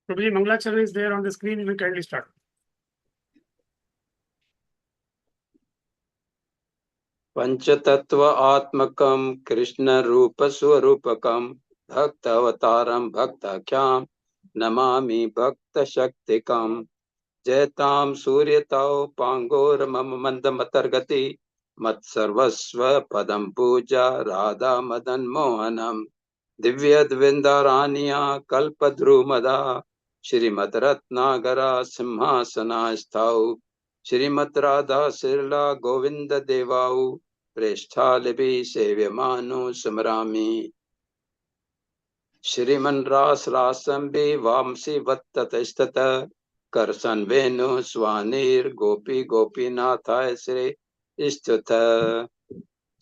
Prabhuji, Mangalacharan is there on the screen. You will kindly start. पंचतत्व आत्मकम कृष्ण रूप स्वरूपकम भक्त अवतारम भक्ताख्याम नमामि भक्त शक्तिकम जयताम सूर्यताओ पांगोर मम मंद मतर्गति मत सर्वस्व पदम पूजा राधा मदन मोहनम दिव्य द्विंदरानिया कल्पद्रुमदा श्रीमद रत्नागरा सिंहासना स्थाऊ श्रीमद राधा सिरला गोविंद देवाऊ प्रेष्ठालिभि सेव्यमानो स्मरामि श्रीमन् रास रासंबि वांसी वत्ततस्तत करसन वेणु स्वानीर गोपी गोपीनाथाय श्री स्तुत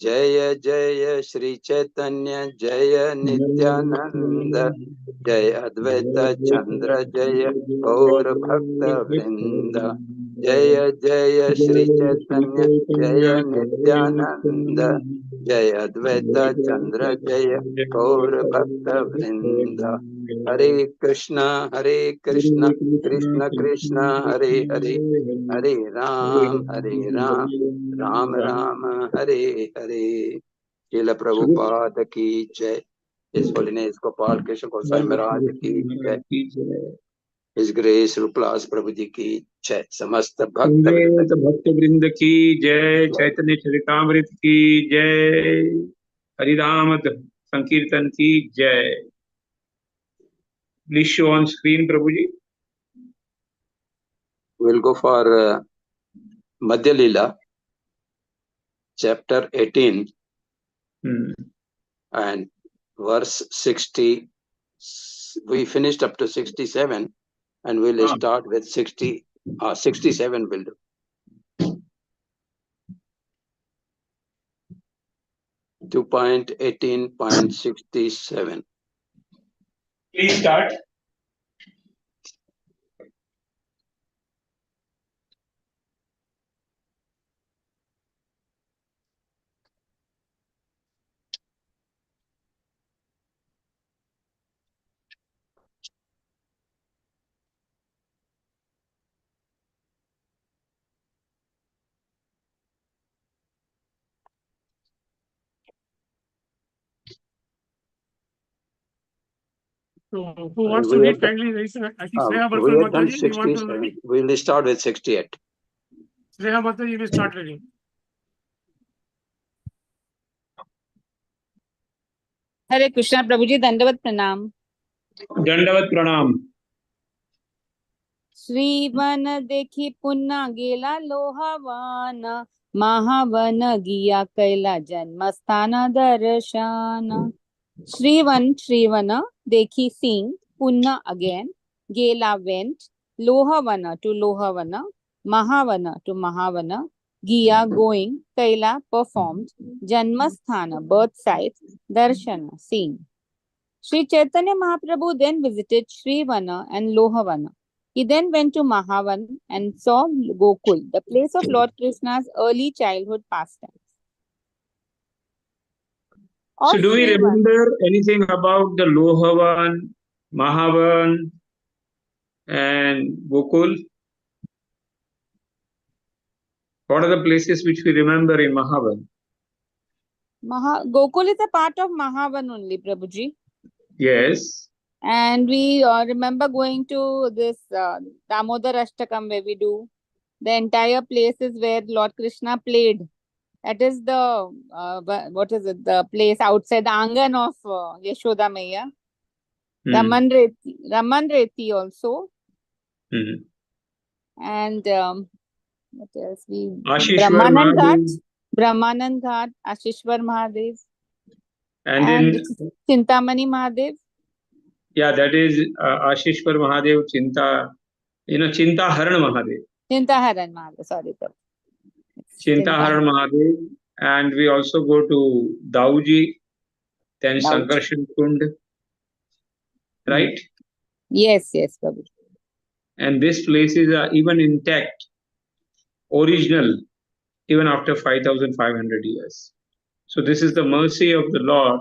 जय जय श्री चैतन्य जय नित्यानंद जय अद्वैत चंद्र जय गौर भक्त वृंद जय जय श्री चैतन्य जय नित्यानंद जय अद्वैत चंद्र जय गौर भक्त वृंद हरे कृष्ण कृष्ण कृष्ण हरे हरे हरे राम राम राम हरे हरे श्रील प्रभुपाद की जय। इस होलीनेस गोपाल कृष्ण गोसाई महाराज की जय। इस ग्रेस रूपलास प्रभु जी की जय। समस्त भक्त वृंद की जय। चैतन्य चरितामृत की जय। हरिनाम संकीर्तन की जय। Please show on screen, Prabhuji. We'll go for Madhya Leela, chapter 18, and verse 60. We finished up to 67, and we'll start with 67 will do. 2.18.67. Please start. So, who wants to read kindly raise hand. I think Sneha we have done Mataji, you want to read? We'll start with 68. Sneha Mataji, you will start reading. हरे कृष्णा प्रभु जी, दंडवत प्रणाम। दंडवत प्रणाम। श्रीवन देखी पुन्हा गेला लोहावान, महावन गिया कैला जन्मस्थान दर्शन। श्रीवन देखी seeing, पुन्हा again, गेला went, लोहावन to लोहावन, Mahavan to Mahavan, गिया going, कैला performed, जन्मस्थान birth site, darshana seen. Sri Chaitanya Mahaprabhu then visited Srivana and Lohavana. He then went to Mahavan and saw Gokul, the place of Lord Krishna's early childhood pastimes. So do we remember anything about the Lohavan, Mahavan and Gokul? What are the places which we remember in Mahavan? Gokul is a part of Mahavan only, Prabhuji. Yes. And we remember going to this Damodar Ashtakam where we do. The entire place is where Lord Krishna played. That is the, what is it, the place outside the Angan of Yashoda Maya. Raman Reti also. And what else? Brahmanand Ghat, Ashishwar Mahadev. And then Chintamani Mahadev. Yeah, that is Ashishwar Mahadev, Chintaharan Mahadev. Chintaharan Mahadev, sorry. Chintaharan Mahadev. And we also go to Dauji, then Sankarshan Kund. Right? Yes, Prabhu. And these places are even intact, original, even after 5,500 years. So this is the mercy of the Lord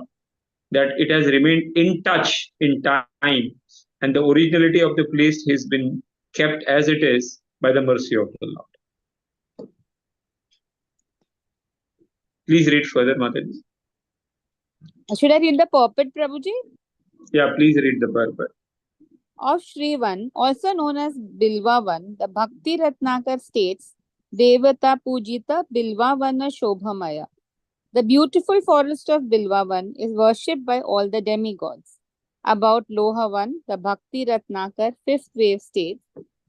that it has remained in touch in time and the originality of the place has been kept as it is by the mercy of the Lord. Please read further, Mataji. Should I read the purport, Prabhuji? Yeah, please read the purport. Of Shrivan, also known as Bilvavan, the Bhakti Ratnakar states, Devata Pujita Bilvavana Shobhamaya. The beautiful forest of Bilvavan is worshipped by all the demigods. About Lohavan, the Bhakti Ratnakar fifth wave states,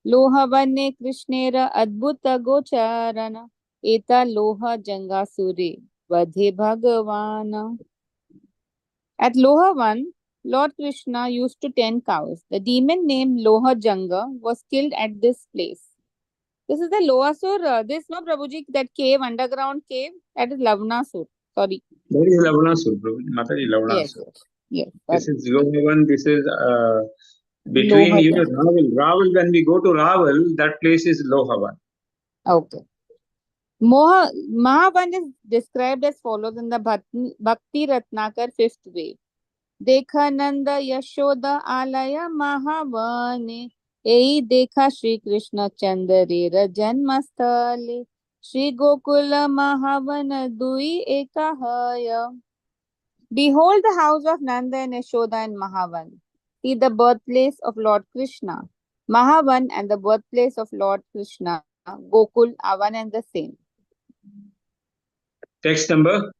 Lohavanne Krishnera Adbhuta Gocharana Eta Loha Jangasure Vadhe Bhagavana. At Lohavan, Lord Krishna used to tend cows. The demon named Loha Janga was killed at this place. This is the Lohasur. This no Prabhuji, that cave, underground cave, that is Lavnasur. Sorry. That is Lavanasur, Mataji, Yes, Lavanasur. yes. This is Lohavan, this is between Lohajanga. Raval. Raval, when we go to Raval, that place is Lohavan. Okay. Mahavan is described as follows in the Bhakti Ratnakar fifth wave. Dekhananda Yashoda Alaya Mahavane Ei Dekha Shri Krishna Chandarera Janmastale Shri Gokula Mahavana Dui Ekahaya. Behold the house of Nanda and Yashoda and Mahavan. See the birthplace of Lord Krishna. Mahavan and the birthplace of Lord Krishna. Gokul are one and the same. Text number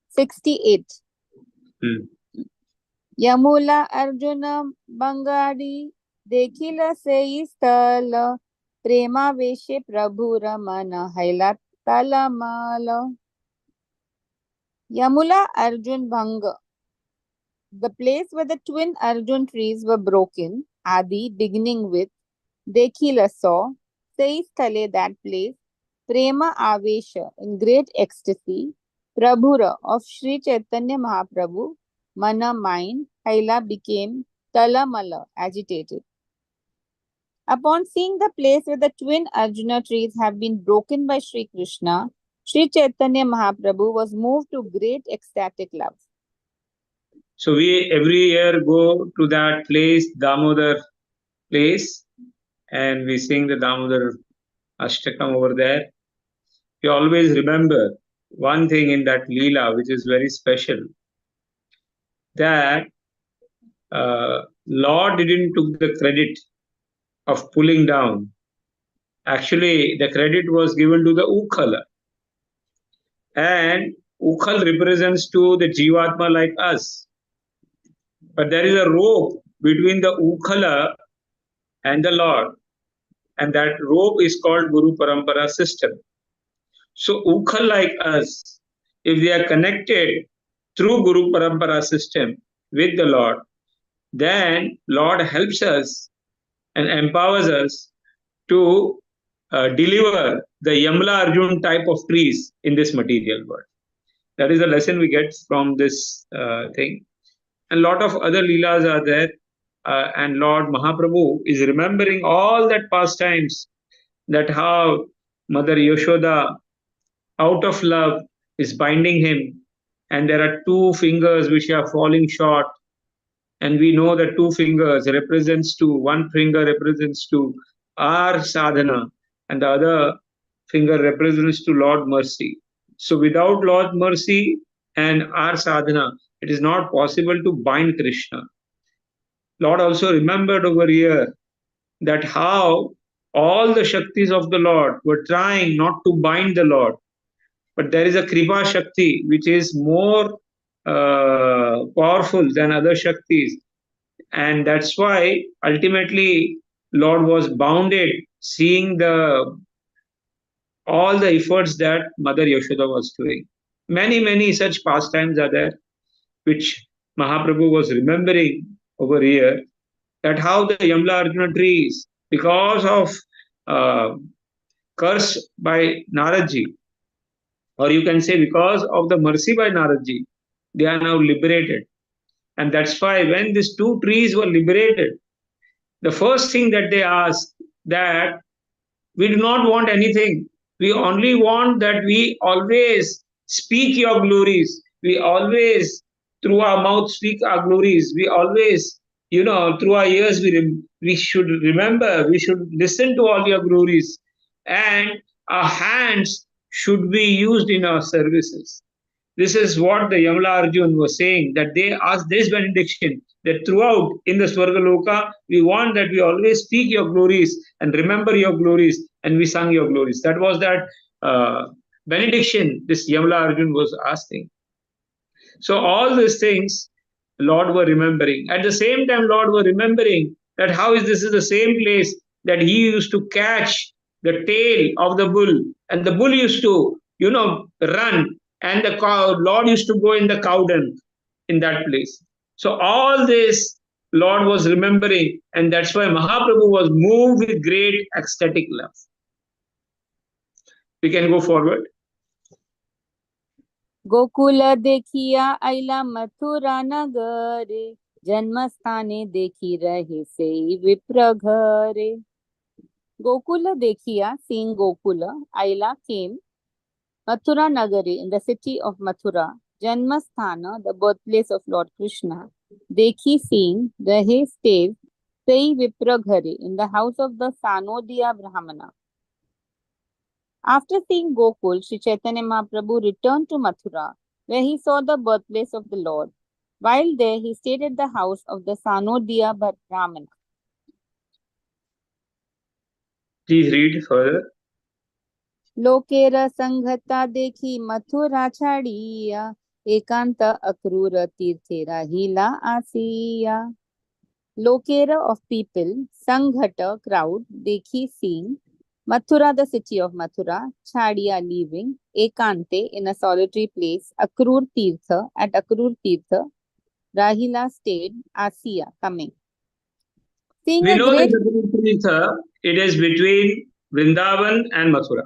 68. Yamula Arjuna Bangadi Dekhila Sei Stala Prema Veshe Prabhu Ramana Haila Talamala. Yamula Arjun Bhanga, the place where the twin Arjun trees were broken, Adi beginning with Dekhila saw, Sei Stale that place, Prema Avesha in great ecstasy, Prabhura of Sri Chaitanya Mahaprabhu, Mana mind, Haila became Talamala agitated. Upon seeing the place where the twin Arjuna trees have been broken by Sri Krishna, Sri Chaitanya Mahaprabhu was moved to great ecstatic love. So we every year go to that place, Damodar place, and we sing the Damodar Ashtakam over there. We always remember one thing in that Leela which is very special, that Lord didn't took the credit of pulling down. Actually, the credit was given to the Ukhala. And Ukhal represents to the Jivatma like us. But there is a rope between the Ukhala and the Lord. And that rope is called Guru Parampara system. So Ukhal like us, if they are connected through Guru Parampara system with the Lord, then Lord helps us and empowers us to deliver the Yamla Arjun type of trees in this material world. That is the lesson we get from this thing. And a lot of other Leelas are there. And Lord Mahaprabhu is remembering all that past times, that how Mother Yashoda, out of love, is binding him. And there are two fingers which are falling short. And we know that two fingers represents to, one finger represents to our sadhana, and the other finger represents to Lord mercy. So without Lord mercy and our sadhana, it is not possible to bind Krishna. Lord also remembered over here that how all the Shaktis of the Lord were trying not to bind the Lord. But there is a Kripa Shakti which is more powerful than other Shaktis. And that's why ultimately Lord was bounded seeing all the efforts that Mother Yashoda was doing. Many such pastimes are there, which Mahaprabhu was remembering over here, that how the Yamla Arjuna trees, because of curse by Naradji, or you can say because of the mercy by Naradji, they are now liberated. And that's why when these two trees were liberated, the first thing that they asked, that we do not want anything. We only want that we always speak your glories. We always, through our mouth, speak our glories. We always through our years, we should remember, we should listen to all your glories, and our hands should be used in our services. This is what the Yamala Arjun was saying, that they asked this benediction, that throughout in the Swargaloka, we want that we always speak your glories and remember your glories, and we sung your glories. That was that benediction this Yamala Arjun was asking. So all these things, Lord were remembering. At the same time, Lord were remembering that how is this is the same place that he used to catch the tail of the bull, and the bull used to, run, and the Lord used to go in the cow dung in that place. So all this Lord was remembering, and that's why Mahaprabhu was moved with great ecstatic love. We can go forward. Gokul देखिया अइला मथुरा नगरे, जन्म स्थाने देखी रहे से विप्र घरे. Gokula देखिया, seeing Gokula, Aila came, Mathura Nagari, in the city of Mathura, Janmasthana, the birthplace of Lord Krishna, Dekhi, seeing, Rahe, stayed, Sei Vipra Ghare, in the house of the Sanodiya Brahmana. After seeing Gokul, Sri Chaitanya Mahaprabhu returned to Mathura, where he saw the birthplace of the Lord. While there, he stayed at the house of the Sanodiya Brahmana. Please read further. लोकेर संघता देखी मथुरा छाड़िया, एकांत अक्रूर तीर्थे राहिला आसिया. Lokera of people, Sanghata crowd, Dekhi seeing, Mathura the city of Mathura, Chadiya leaving, Ekante in a solitary place, Akrur Tirtha at Akrur Tirtha, Rahila stayed, Asiya coming. Seeing We a know great... that Akrur Tirtha, it is between Vrindavan and Mathura.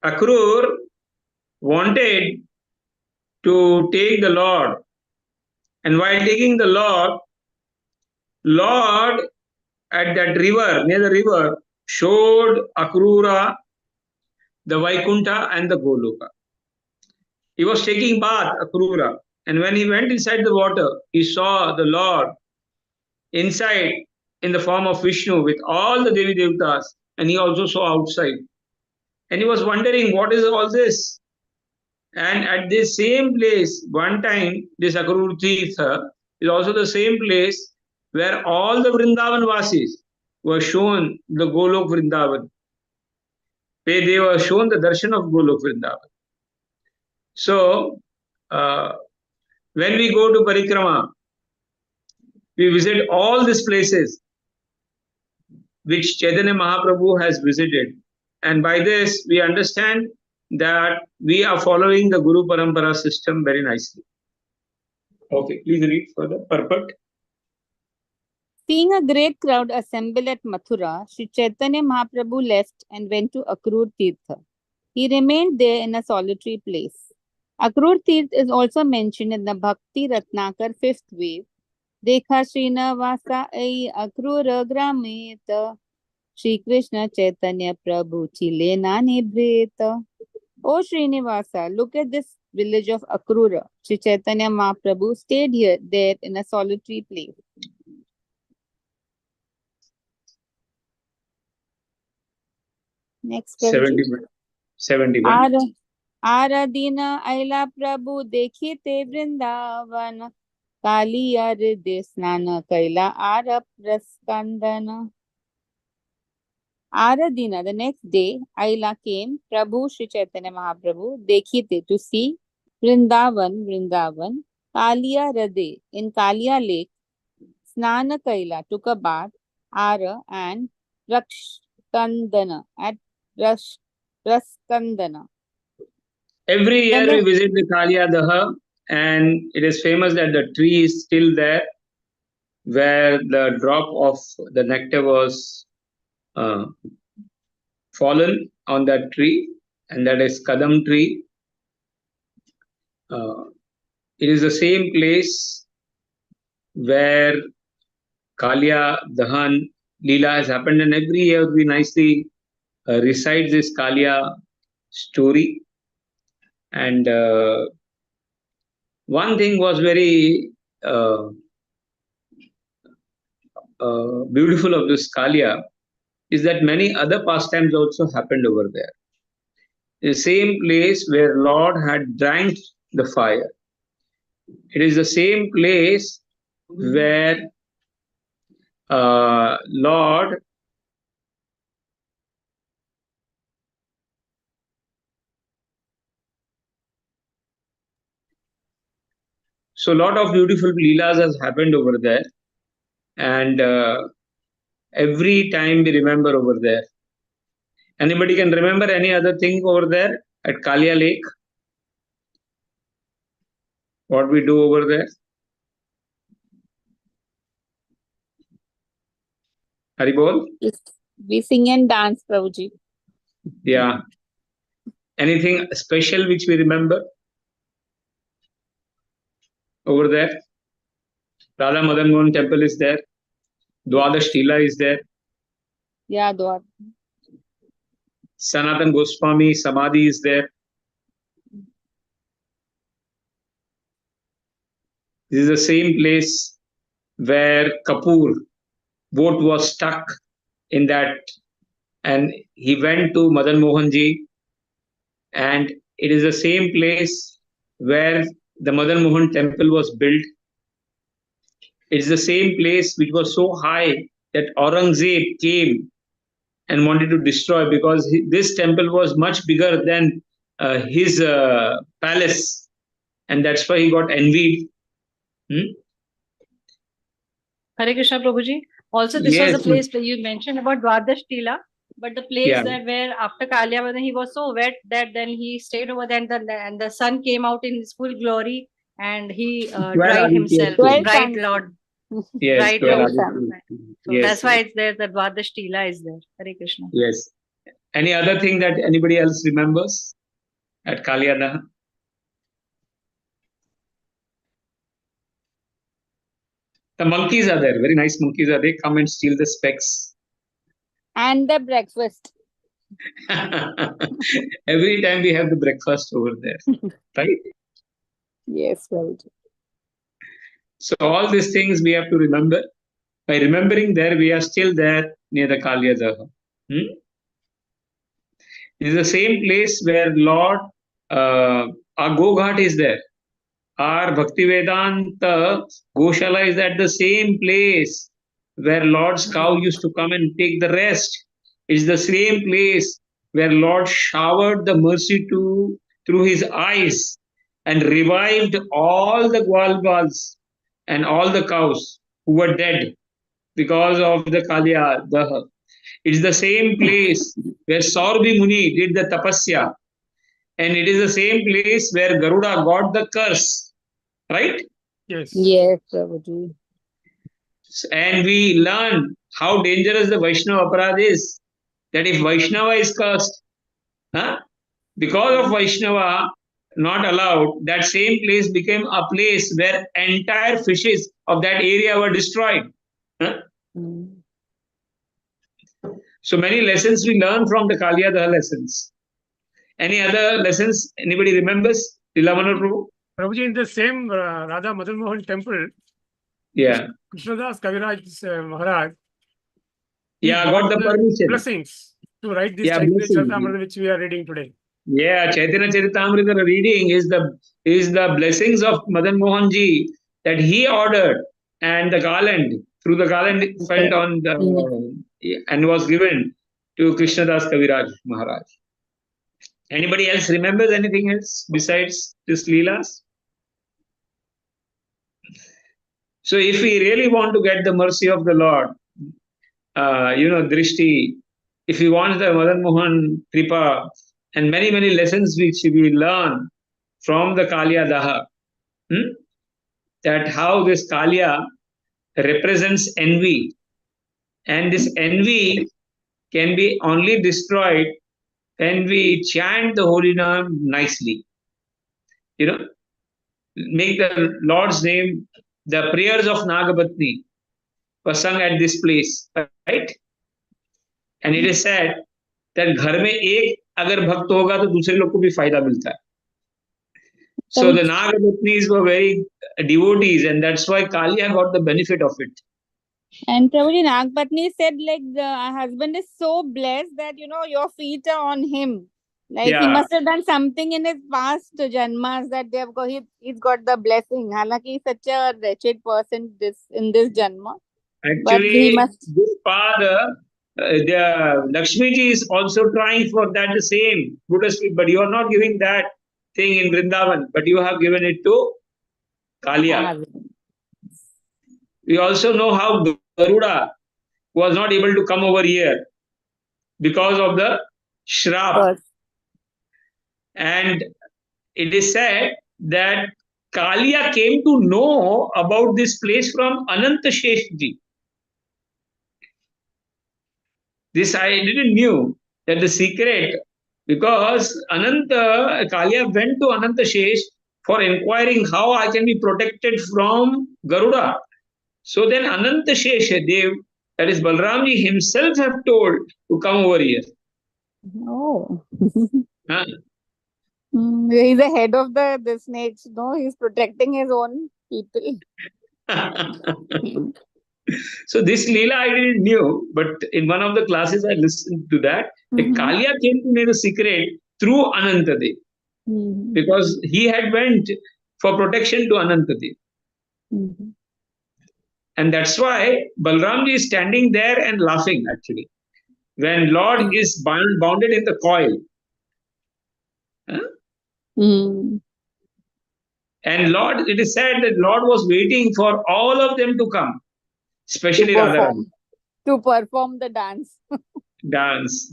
Akrur wanted to take the Lord, and while taking the Lord at that river, near the river, showed Akrura the Vaikuntha and the Goloka. He was taking bath, Akrura, and when he went inside the water, he saw the Lord inside in the form of Vishnu with all the Devi Devtas, and he also saw outside. And he was wondering, what is all this? And at this same place, one time, this Akrur Tirtha is also the same place where all the Vrindavan Vasis were shown the Golok Vrindavan. They were shown the darshan of Golok Vrindavan. So, when we go to Parikrama, we visit all these places which Chaitanya Mahaprabhu has visited. And by this, we understand that we are following the Guru Parampara system very nicely. Okay, please read further. Purport. Seeing a great crowd assemble at Mathura, Sri Chaitanya Mahaprabhu left and went to Akrur Tirtha. He remained there in a solitary place. Akrur Tirtha is also mentioned in the Bhakti Ratnakar 5th wave. Dekha Srinivasa ai Akrura Grameta, Shri Krishna Chaitanya Prabhu Chilena Nibreta. O Srinivasa, look at this village of Akrura. Sri Chaitanya Mahaprabhu stayed there in a solitary place. Next, 71. Aradina Aila Prabhu Dekhite Vrindavan, Kaliya Hriday Snana Kaila Ara Praskandana. Aradina, the next day, Aila came, Prabhu Sri Chaitanya Mahaprabhu, Dekhite, to see Vrindavan, Kaliya Hriday, in Kaliya lake, Snana Kaila, took a bath, Ara and Rakshkandana, at Raskandana. Every year we visit the Kaliya Daha, and it is famous that the tree is still there where the drop of the nectar was fallen on that tree, and that is Kadam tree. It is the same place where Kaliya Dahan Leela has happened, and every year we nicely recite this Kaliya story. And one thing was very beautiful of this Kalia is that many other pastimes also happened over there. The same place where Lord had drank the fire. It is the same place where Lord So a lot of beautiful leelas has happened over there, and every time we remember over there. Anybody can remember any other thing over there at Kalia Lake? What we do over there? Haribol? We sing and dance, Prabhuji. Yeah. Anything special which we remember over there? Radha Madan Mohan temple is there. Dwadash Tila is there. Yeah, Dwar. Sanatan Goswami Samadhi is there. This is the same place where Kapoor boat was stuck in that, and he went to Madan Mohan Ji, and it is the same place where the Madan Mohan temple was built. It's the same place which was so high that Aurangzeb came and wanted to destroy, because this temple was much bigger than his palace, and that's why he got envied. Hare Krishna, Prabhuji. Also, this was Yes. the place where you mentioned about Dwadash Tila, but the place Yeah. that where after Kalyavadan he was so wet that then he stayed over there, and the sun came out in his full glory, and he dried himself. 12 Right, times. Lord. Yes, Right, well, Lord. Aditya. So Yes, that's why it's there. The Dwadash Tila is there. Hare Krishna. yes. Any other thing that anybody else remembers at Kalyadaha? The monkeys are there. Very nice monkeys are there. Come and steal the specs. And the breakfast. Every time we have the breakfast over there, right? Yes, Prabhuji. So all these things we have to remember. By remembering there, we are still there near the Kalyadaha. It is the same place where Lord, our Goghat is there. Our Bhaktivedanta Goshala is at the same place where Lord's cow used to come and take the rest. It's the same place where Lord showered the mercy through his eyes and revived all the Gwalbals and all the cows who were dead because of the Kalya Daha. It's the same place where Saurabhi Muni did the tapasya, and it is the same place where Garuda got the curse, right? Yes. Yes, Prabhuji. And we learn how dangerous the Vaishnava aparad is. That if Vaishnava is cursed, because of Vaishnava not allowed, that same place became a place where entire fishes of that area were destroyed. So many lessons we learn from the Kalyadaha lessons. Any other lessons anybody remembers? Lilamana Prabhu? Prabhuji, in the same Radha Madan Mohan temple, Yeah. Krishnadas Kaviraj Maharaj, Yeah, got the permission. blessings to write this Yeah, Chaitanya blessings. Charitamrita which we are reading today. Yeah, Chaitanya Charitamrita reading is the blessings of Madan Mohan Ji that he ordered, and the garland, through the garland felt on the and was given to Krishnadas Kaviraj Maharaj. Anybody else remembers anything else besides this Leelas? So if we really want to get the mercy of the Lord, Drishti, if we want the Madan Mohan Kripa, and many, many lessons which we learn from the Kalya Daha, that how this Kalya represents envy, and this envy can be only destroyed when we chant the holy name nicely. Make the Lord's name, the prayers of Nagapatni were sung at this place, right? And it is said that घर में एक अगर भक्त होगा तो दूसरे लोग को भी फायदा मिलता है. So the Nagapatnis were very devotees, and that's why Kalia got the benefit of it. And Prabhuji, Nagpatni said like the husband is so blessed that your feet are on him. Like he Yeah. must have done something in his past janmas that he's got the blessing. Halaki he's such a wretched person in this janma. But he Actually, must. this father, the Lakshmi ji is also trying for that the same Buddhist, but you are not giving that thing in Vrindavan, but you have given it to Kalia. We also know how Garuda was not able to come over here because of the Shrap. And it is said that Kalia came to know about this place from Ananta Sheshji. This I didn't knew that the secret, because Kalia went to Ananta Shesh for inquiring how I can be protected from Garuda. So then Ananta Sheshadev, that is Balramji himself, have told to come over here. Oh. Huh? He's the head of the snakes. No, he's protecting his own people. So this Leela I didn't knew, but in one of the classes I listened to that. Kalia came to know the secret through Anantadev, because he had went for protection to Anantadev. And that's why Balramji is standing there and laughing actually. When Lord is bounded in the coil. Huh? And Lord, it is said that Lord was waiting for all of them to come, especially Radharani. To perform the dance. Dance.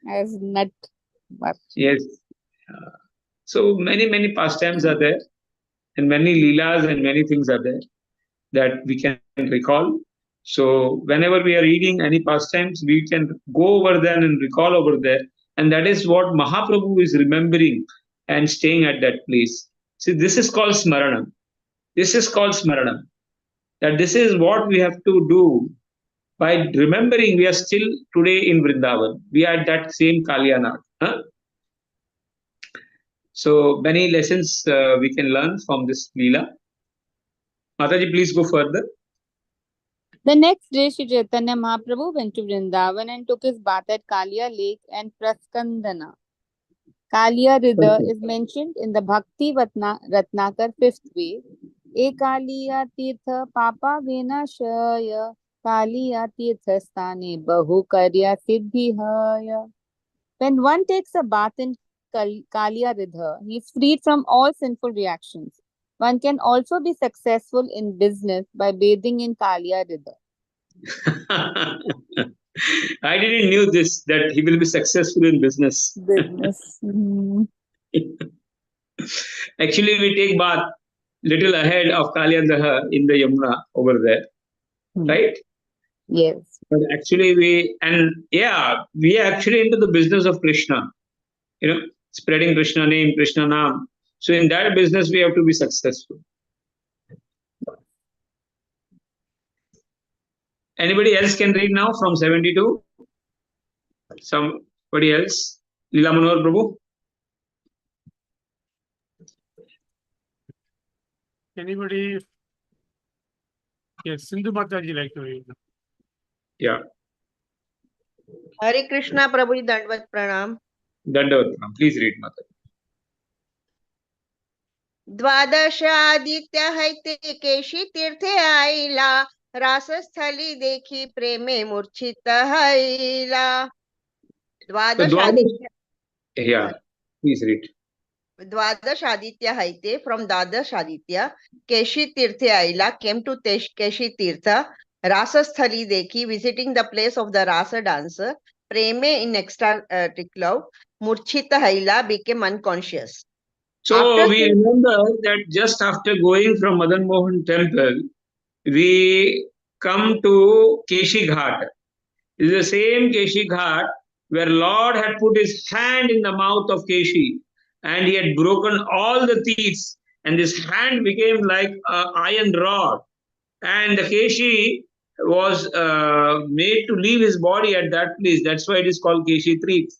As nut. Yes. So many pastimes are there, and many leelas and many things are there that we can recall. So whenever we are reading any pastimes, we can go over there and recall over there. And that is what Mahaprabhu is remembering and staying at that place. See, this is called Smaranam. This is called Smaranam. That this is what we have to do. By remembering, we are still today in Vrindavan. We are at that same Kalyanad. Huh? So many lessons we can learn from this Leela. Mataji, please go further. The next day, Sri Chaitanya Mahaprabhu went to Vrindavan and took his bath at Kalia Lake and Praskandana. Kalia Ridha is mentioned in the Bhakti Ratnakar 5th wave. Ekaliya Tirtha Papa Vinashaya Kaliya Tirtha Sthane Bahu Karya Siddhihaya. When one takes a bath in Kalia Ridha, he is freed from all sinful reactions. One can also be successful in business by bathing in Kalia Ridha. I didn't knew this, that he will be successful in business. Actually, we take bath little ahead of Kalyadaha in the Yamuna over there, right? Yes. But actually, we are actually into the business of Krishna, spreading Krishna name, Krishna Naam. So in that business, we have to be successful. Anybody else can read now from 72? Somebody else? Leela Manohar Prabhu? Anybody? Yes, Sindhu Mataji like to read. Yeah. Hare Krishna Prabhuji, Dandvat Pranam. Dandavat Pranam. Please read, Mataji. द्वादशादित्य हैते केशी तीर्थे आईला रासस्थली देखी प्रेमे मूर्छित हैला. Yeah, please read. Dwadash Aditya Haite from Dadash Aditya, Keshi Tirthe Aila came to Keshi Tirtha, Rasa Sthali Dekhi, visiting the place of the Rasa dancer, Preme in ecstatic love, Murchita Haila became unconscious. So we remember that just after going from Madan Mohan temple, we come to Keshi Ghat. It is the same Keshi Ghat where Lord had put his hand in the mouth of Keshi and he had broken all the teeth, and this hand became like an iron rod, and the Keshi was made to leave his body at that place. That's why it is called Keshi Trees.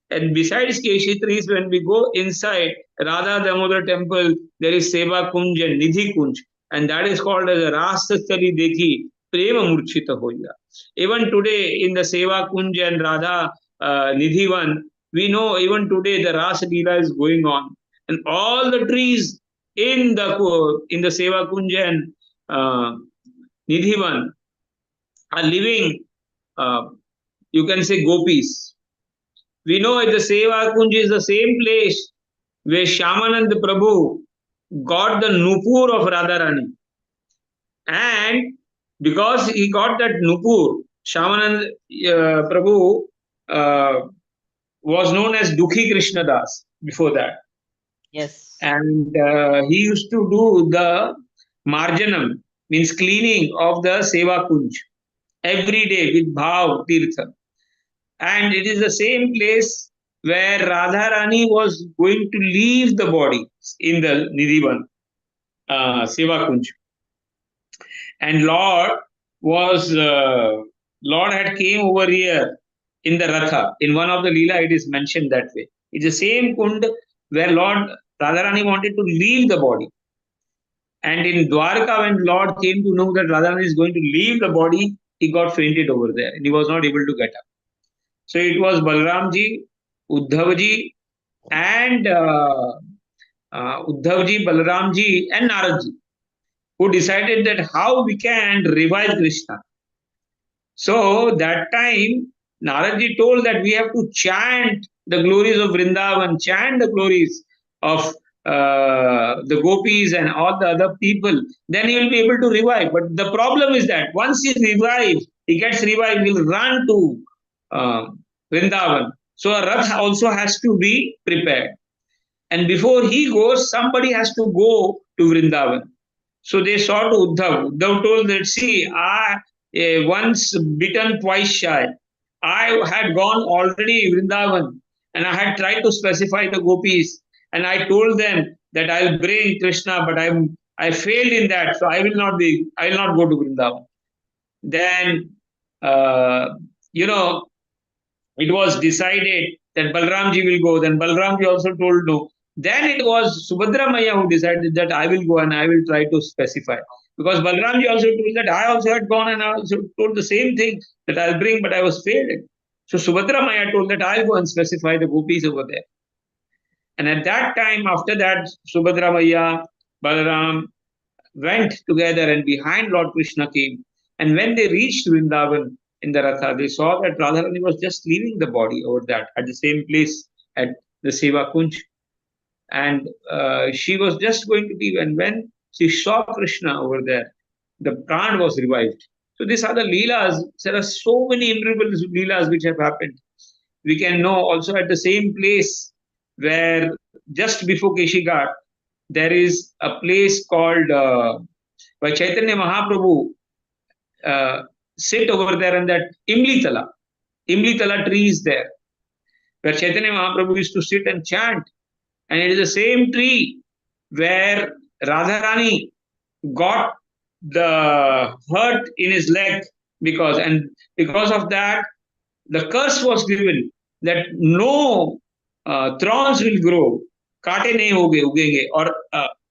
And besides Keshi Trees, when we go inside Radha Damodar temple, there is Seva Kunj and Nidhi Kunj, and that is called as a Rasa Stali Dekhi, prema murchita hoya. Even today in the Seva Kunj and Radha Nidhivan, we know even today the Rasa Leela is going on, and all the trees in the Seva Kunj and Nidhivan are living, you can say, gopis. We know the Seva Kunj is the same place where Shyamanand Prabhu got the Nupur of Radharani. And because he got that Nupur, Shyamanand Prabhu was known as Dukhi Krishna Das before that. Yes. And he used to do the Marjanam, means cleaning of the Seva Kunj every day with Bhav Tirtha. And it is the same place where Radharani was going to leave the body in the Nidhivan, Seva Kunj. And Lord had came over here in the Ratha. In one of the Leela, it is mentioned that way. It's the same kund where Lord Radharani wanted to leave the body. And in Dwarka, when Lord came to know that Radharani is going to leave the body, he got fainted over there and he was not able to get up. So it was Balramji, Uddhavji, and Uddhavji, Balramji, and Naradji who decided that how we can revive Krishna. So that time, Naradji told that we have to chant the glories of Vrindavan, chant the glories of the gopis and all the other people, then he will be able to revive. But the problem is that once he gets revived, he will run to Vrindavan. So a Rath also has to be prepared. And before he goes, somebody has to go to Vrindavan. So they sought Uddhav. Uddhav told that, see, I once bitten, twice shy. I had gone already Vrindavan and I had tried to specify the gopis and I told them that I'll bring Krishna, but I failed in that, so I will not go to Vrindavan. Then it was decided that Balramji will go. Then Balramji also told no. Then it was Subhadra Maya who decided that I will go and I will try to specify. Because Balramji also told that I also had gone and I also told the same thing that I'll bring, but I was failed. So Subhadra Maya told that I'll go and specify the gopis over there. And at that time, after that, Subhadra Maya, Balaram went together and behind Lord Krishna came. And when they reached Vrindavan in the Ratha, they saw that Radharani was just leaving the body over that at the same place at the Seva Kunj. And she was just going to leave. And when she saw Krishna over there, the pran was revived. So these are the Leelas. There are so many innumerable Leelas which have happened. We can know also at the same place where just before Keshigat, there is a place called where Chaitanya Mahaprabhu sit over there in that Imli Tala tree is there, where Chaitanya Mahaprabhu used to sit and chant. And it is the same tree where Radharani got the hurt in his leg because of that, the curse was given that no thorns will grow, कांटे नहीं उगेंगे और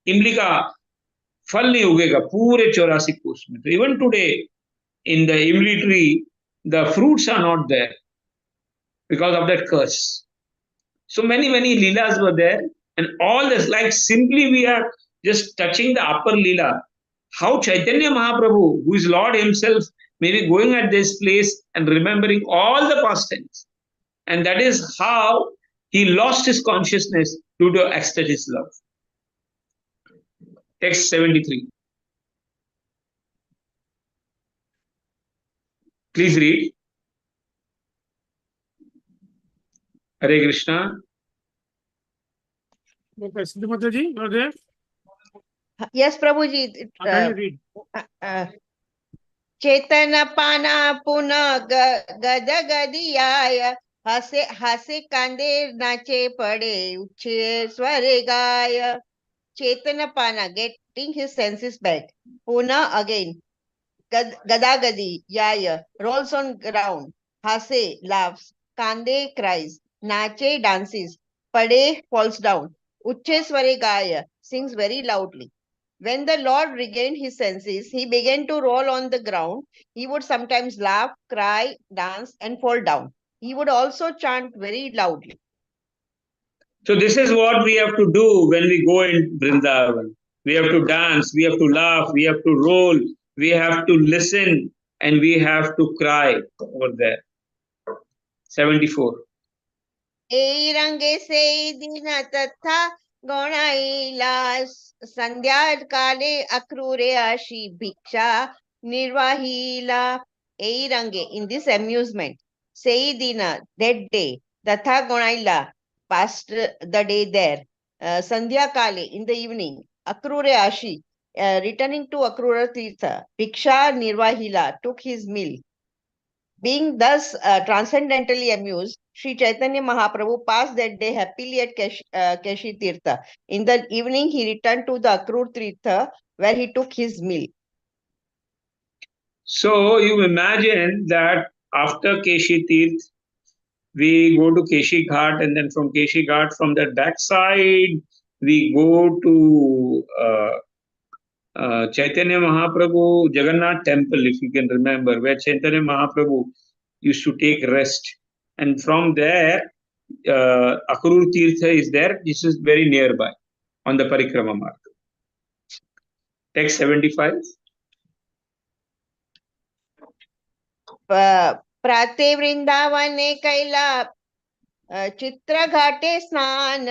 इमली का फल नहीं उगेगा पूरे 84 कोष में. So even today in the imli tree, the fruits are not there because of that curse. So many leelas were there, and all this, like simply we are just touching the upper leela. How Chaitanya Mahaprabhu, who is Lord himself, may be going at this place and remembering all the past tense. And that is how he lost his consciousness due to ecstatic love. Text 73. Please read. Hare Krishna. Okay, CC Madhya ji, you are there? Yes, Prabhuji. Can you read? Chetana pana puna gada gadiyaya hase kande nache pade uche sware gaya. Chetana pana, getting his senses back. Puna again. Gadagadi yaya rolls on ground. Hase laughs. Kande cries. Nache dances. Pade falls down. Uche sware gaya sings very loudly. When the Lord regained his senses, he began to roll on the ground. He would sometimes laugh, cry, dance, and fall down. He would also chant very loudly. So this is what we have to do when we go in Vrindavan. We have to dance, we have to laugh, we have to roll, we have to listen, and we have to cry over there. 74. ए रंगे से दिन तथा गौणाइला संध्या काले अक्रूरे आशी भिक्षा निर्वाहिला. ए रंगे, in this amusement, say dina, that day, tatha gonaila, passed the day there. Sandhya kale, in the evening, akrure ashi, returning to Akrura Tirtha, Bhiksha Nirvahila, took his meal. Being thus transcendentally amused, Sri Chaitanya Mahaprabhu passed that day happily at Keshi Tirtha. In the evening, he returned to the Akrur Tirtha, where he took his meal. So you imagine that after Keshi Tirth, we go to Keshi Ghat, and then from Keshi Ghat, from that backside, we go to Chaitanya Mahaprabhu Jagannath temple, if you can remember, where Chaitanya Mahaprabhu used to take rest. And from there, Akrur Tirtha is there. This is very nearby on the Parikrama Marg. Text 75. प्राते वृंदावने कैला चित्र घाटे स्नान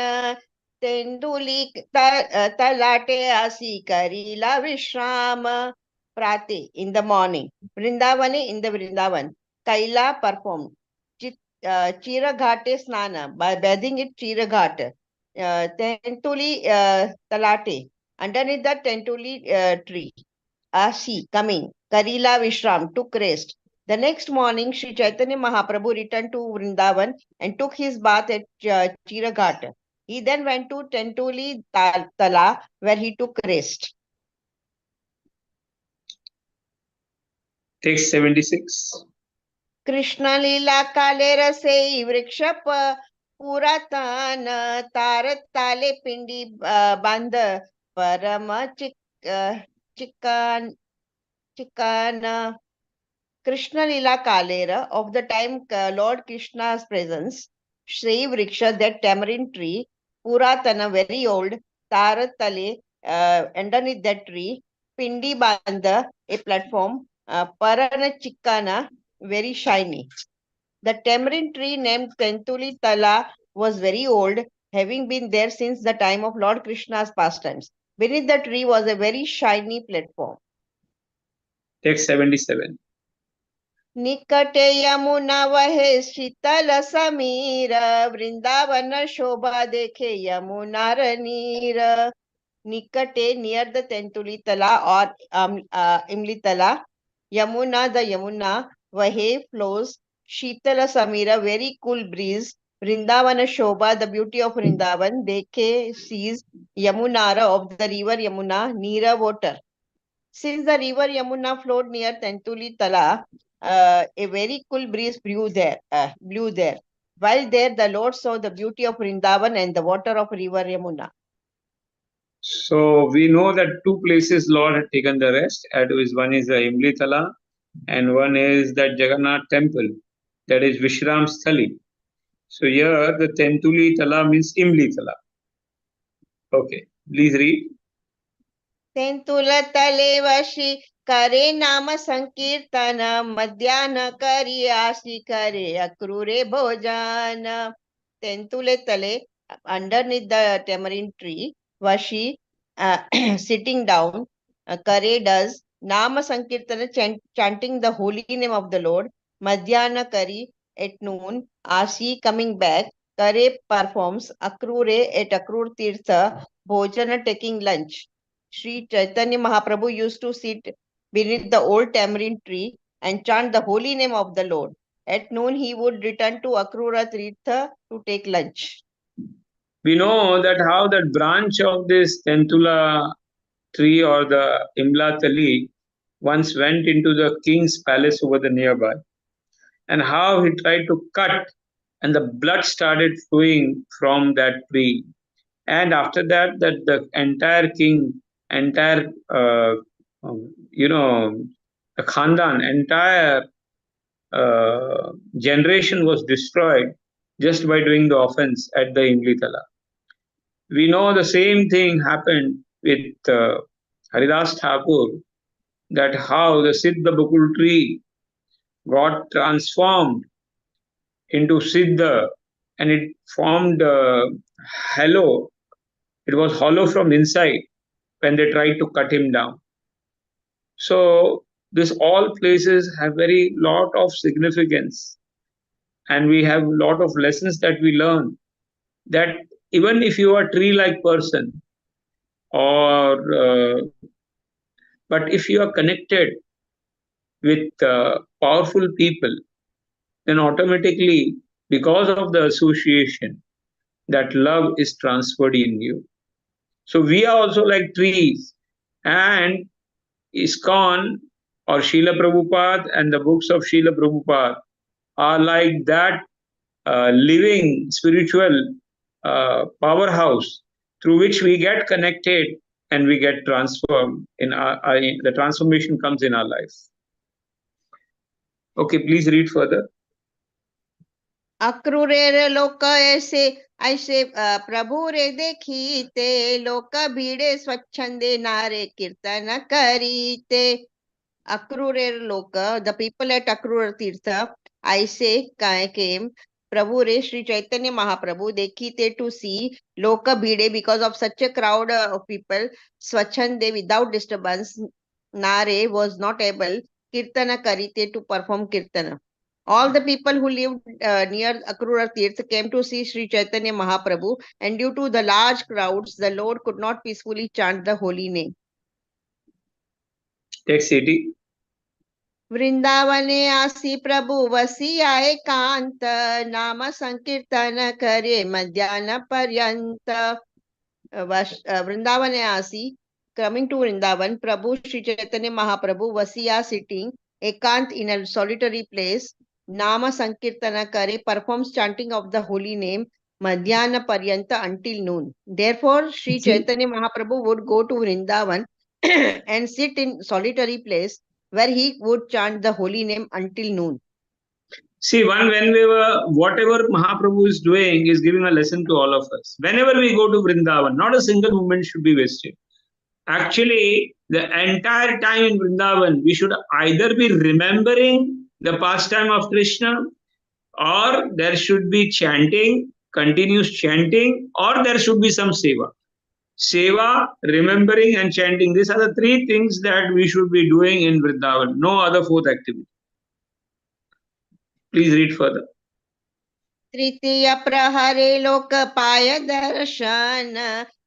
तेंदुली तलाटे आसी करीला विश्राम. Prate, in the morning. Vrindavane, in the Vrindavan. Kaila performed. Chiraghate snana, by bathing it Chiraghat. Tentuli talate, underneath the Tentuli tree. Asi, coming. Karila Vishram, took rest. The next morning, Sri Chaitanya Mahaprabhu returned to Vrindavan and took his bath at Chiraghat. He then went to Tentuli Tala, where he took rest. Text 76. Krishna Lila Kale Rase Vrikshap Puratana Tarat Tale Pindi Banda Parama Chikana. Krishna Lila Kalera, of the time Lord Krishna's presence, Shri Vriksha, that tamarind tree, Puratana, very old, Taratale, underneath that tree, Pindi Banda, a platform, Parana Chikana, very shiny. The tamarind tree named Tentuli Tala was very old, having been there since the time of Lord Krishna's pastimes. Beneath the tree was a very shiny platform. Text 77. निकटे यमुना वहे शीतल समीर वृंदावन शोभा देखे यमुनार नीर. Nikate, near the Tentuli Tala or Imli Tala, Yamuna, the Yamuna, Vahe flows, Shitala Samira, very cool breeze, Vrindavana Shobha, the beauty of Vrindavan, Dekhe sees Yamunara, of the river Yamuna, Neera water. Since the river Yamuna flowed near Tentuli Tala, a very cool breeze blew there. While there, the Lord saw the beauty of Vrindavan and the water of river Yamuna. So we know that two places Lord had taken the rest. One is the Imli Tala and one is that Jagannath temple, that is Vishram Sthali. So here the Tentuli Tala means Imli Tala. Okay, please read. Tentula tale vashi kare nama sankirtana madhyana kari asi kare akrure bhojana. Tentule tale, underneath the tamarind tree, vashi sitting down, kare does nama sankirtana, chanting the holy name of the Lord. Madhyana kari, at noon, asi, coming back, kare performs, akrure, at Akrur Tirtha, bhojana, taking lunch. Sri Chaitanya Mahaprabhu used to sit beneath the old tamarind tree and chant the holy name of the Lord. At noon, he would return to Akrura Tirtha to take lunch. We know that how that branch of this Tentula tree or the Imla Tali once went into the king's palace over the nearby, and how he tried to cut and the blood started flowing from that tree. And after that, the entire king entire, the Khandan, entire generation was destroyed just by doing the offense at the Imli Tala. We know the same thing happened with Haridas Thakur, that how the Siddha Bakul tree got transformed into Siddha and it formed hollow. It was hollow from inside when they tried to cut him down. So this all places have very lot of significance, and we have a lot of lessons that we learn, that even if you are a tree-like person, or but if you are connected with powerful people, then automatically, because of the association, that love is transferred in you. So we are also like trees, and ISKCON or Srila Prabhupada and the books of Srila Prabhupada are like that living spiritual powerhouse through which we get connected and we get transformed in the transformation comes in our life. Okay, please read further. अक्रूरेर लोक ऐसे प्रभु रे देखीते लोक भीड़े स्वच्छंदे नारे कीर्तन करीते. Akrurer Loka, the people at Akrura Tirtha, I say came Prabhu Re Sri Chaitanya Mahaprabhu, Dekhite to see Loka Bhide because of such a crowd of people, Swachhande without disturbance, Nare was not able, Kirtana Karite to perform Kirtana. All the people who lived near Akrura Tirtha came to see Sri Chaitanya Mahaprabhu, and due to the large crowds, the Lord could not peacefully chant the holy name. Text 80. वृंदावने आसी प्रभु वसिया एकांत नाम संकीर्तन करे मध्याह्न पर्यंत. वृंदावने आसी, coming to Vrindavan, Prabhu Sri Chaitanya Mahaprabhu Vasiya sitting ekant in a solitary place, Nama Sankirtana Kare performs chanting of the holy name Madhyana Paryanta until noon. Therefore, Sri Chaitanya Mahaprabhu would go to Vrindavan and sit in solitary place where he would chant the holy name until noon. See, whatever Mahaprabhu is doing is giving a lesson to all of us. Whenever we go to Vrindavan, not a single moment should be wasted. Actually, the entire time in Vrindavan, we should either be remembering the pastime of Krishna, or there should be chanting, continuous chanting, or there should be some seva. Seva, remembering and chanting, these are the three things that we should be doing in Vrindavan. No other fourth activity. Please read further. तृतीय प्रहरे लोक पाय दर्शन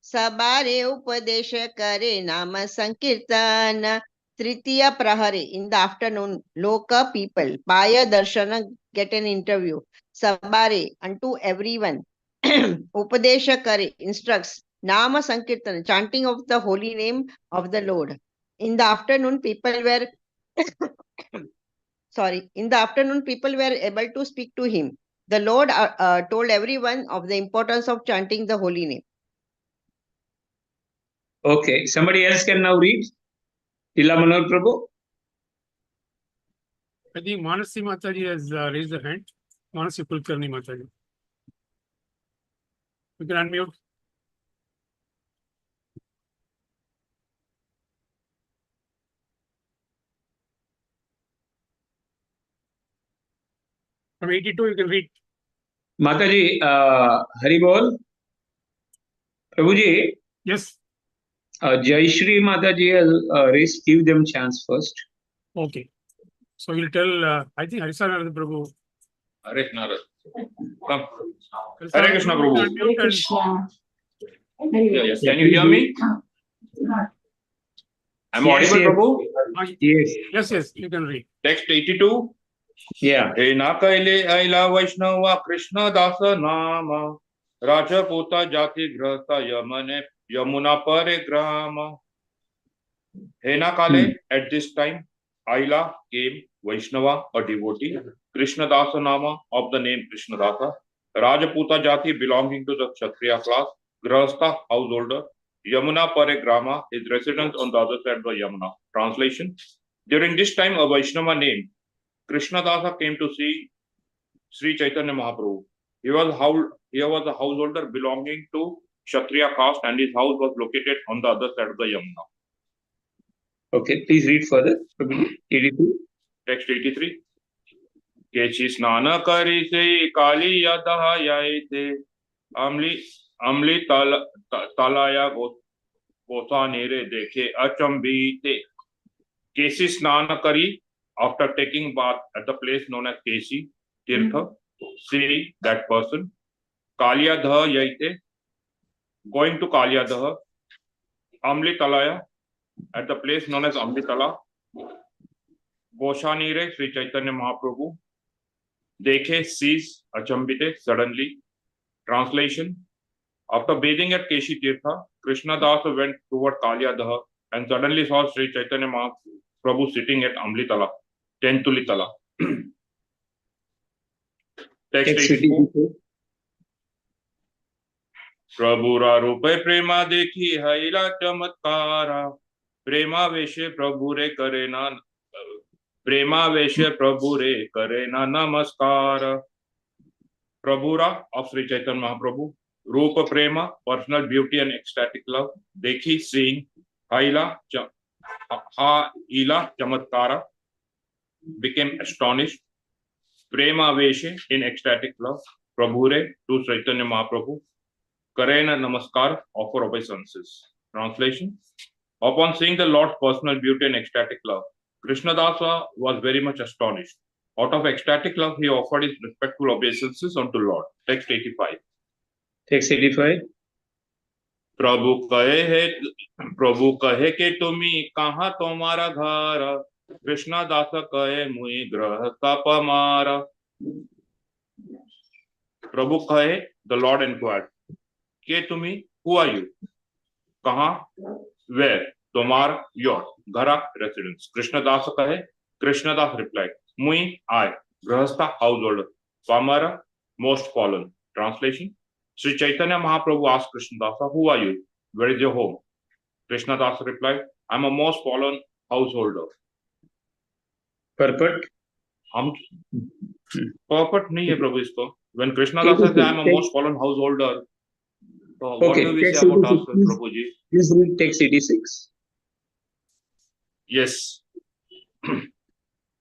सबारे उपदेश करे नाम संकीर्तन. Tritiya Prahare, in the afternoon, Loka people, Paya Darshana, get an interview. Sabare, unto everyone. Upadesha Kare, instructs. Nama Sankirtan, chanting of the holy name of the Lord. In the afternoon, people were able to speak to him. The Lord told everyone of the importance of chanting the holy name. Okay, somebody else can now read. Ila Manor Prabhu. I think Manasi Mataji has raised her hand. Manasi Kulkarni Mataji. You can unmute. From 82, you can read. Mataji, Hari Bol. Prabhuji. Yes. Jai Shri Mataji has raised. Give them chance first. Okay. So you'll tell, I think Harisarnarad Prabhu. Hare Krishna. Come. Hare Krishna Prabhu. Hare Krishna. Yes. Can you hear me? I'm Yes, audible, yes. Prabhu? Yes, you can read. Text 82. Yeah. He na kaile aila Vaishnava Krishna dasa nama Rajaputta jati grata Yamuna pare grama. He na kale, at this time, Aila came Vaishnava, a devotee, Krishna dasa nama, of the name Krishna dasa, Rajaputta jati belonging to the Kshatriya class, Grahastha, householder, Yamuna Parigrama, his residence on the other side of the Yamuna. Translation. During this time, a Vaishnava named Krishnadasa came to see Sri Chaitanya Mahaprabhu. He was a householder belonging to Kshatriya caste, and his house was located on the other side of the Yamuna. Okay, please read further. 82. Text 83. केची स्नान करी से काली यदह याइते अम्ली तलाया गोसा नेरे देखे अचंबीते. केसी स्नान करी, after taking bath at the place known as Keshi Tirtha, see that person. Kalyadha yaite, going to Kalyadha. Amli talaya, at the place known as Amli Tala. Goshanire, Sri Chaitanya Mahaprabhu. Dekhe, sees, achambite, suddenly. Translation. After bathing at Keshi Tirtha, Krishnadasa went toward Kalyadha and suddenly saw Sri Chaitanya Mahaprabhu sitting at Amlitala, Tentulitala. Text 84. प्रभुरा रूपे प्रेमा देखी हैला चमत्कारा. प्रेमा वेशे प्रभु रे करे ना नमस्कार. Prabhura of Sri Chaitanya Mahaprabhu, Rupa Prema, personal beauty and ecstatic love, Dekhi, seeing, Haila Chamatkara, became astonished, Prema Veshe, in ecstatic love, Prabhure, to Chaitanya Mahaprabhu, Karena Namaskar, offer obeisances. Translation. Upon seeing the Lord's personal beauty and ecstatic love, Krishnadasa was very much astonished. Out of ecstatic love, he offered his respectful obeisances unto Lord. Text 85. Text 85. प्रभु कहे के तुम्ही कहाँ तुम्हारा घर. कृष्णदास कहे मुई ग्रह का पमारा. प्रभु कहे, the Lord inquired, के तुम्ही, who are you? कहाँ, where, तुम्हार, your, घरा, residence. Krishnadasa कहे, Krishnadas replied, Mui, I, Grahastha, householder, Pamara, most fallen. Translation. Sri Chaitanya Mahaprabhu asked Krishnadasa, who are you? Where is your home? Krishnadasa replied, I am a most fallen householder. Purport? Purport nahi hai Prabhu isko. When Krishnadasa says, I am a most fallen householder, so what do we say about us, Prabhuji? Please read text 86. Yes.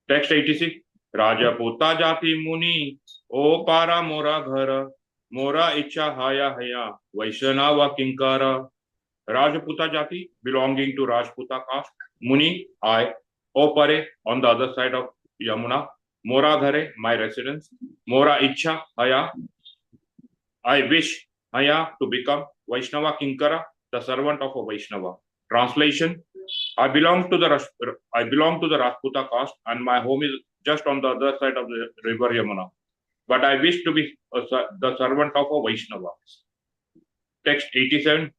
Text 86. Raja Putta Jati Muni, O Para Mora Ghara, Mora Icha Haya Haya, Vaishnava Kinkara. Rajputa Jati, belonging to Rajputa caste. Muni, I. O Pare, on the other side of Yamuna. Mora Ghare, my residence. Mora Icha Haya, I wish Haya to become Vaishnava Kinkara, the servant of a Vaishnava. Translation. I belong to the Rajputa caste, and my home is just on the other side of the river Yamuna. But I wish to be the servant of a Vaishnava. Text 87.